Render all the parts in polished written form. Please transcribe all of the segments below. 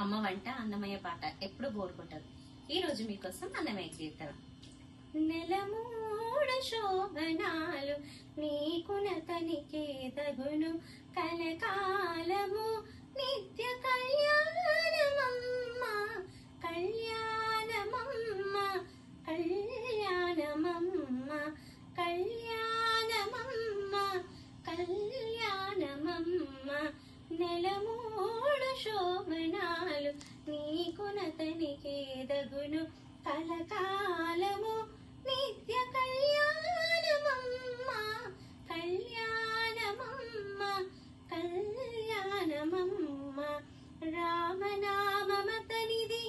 అమ్మ వంట అన్నమయ్య పాట ఎప్పుడు బోర్ కొట్టదు. ఈ రోజు మీకోసం అన్నమయ్య కీర్తన. నెలమూడు శోభనాలు నీకునతనికే తగును, కలకాలము నిత్య కళ్యాణమమ్మ కళ్యాణమమ్మ కళ్యాణమమ్మ కళ్యాణమమ్మ కళ్యాణమమ్మ. నెలమూడు శోభనాలు నీకునతనికే దగును, కలకాలము నిత్య కళ్యాణమమ్మ కళ్యాణమమ్మ కళ్యాణమమ్మ. రామనామమతనిది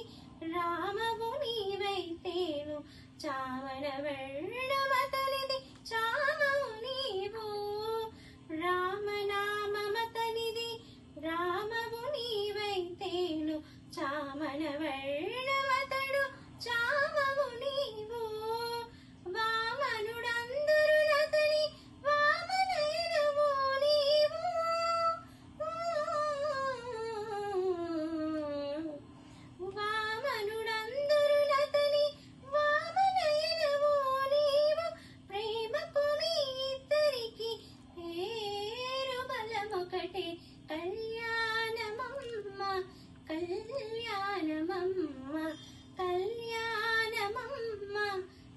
రామవు నీవైతేను, చావన వెళ్ళమతనిది చామవు నీవు. రామనామమతనిది రామవు నీవైతేను, చామన వెళ్ళమతడు చామవు నీవు. వామనుడందరునతని వామనయనవు నీవు. వామనుడందరునతని వామనయనవు నీవు. ప్రేమకు మీ ఇద్దరికి పేరు బలమొకటే, కళ్యాణమమ్మ కళ్యాణమమ్మ కళ్యాణమమ్మ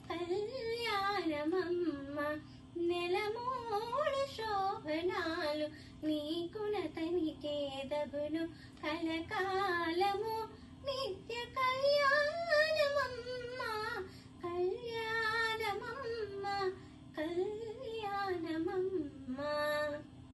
కళ్యాణమమ్మ. నెలమూడు శోభనాలు నీకునతనికే దగును, కలకాలము నిత్య కళ్యాణ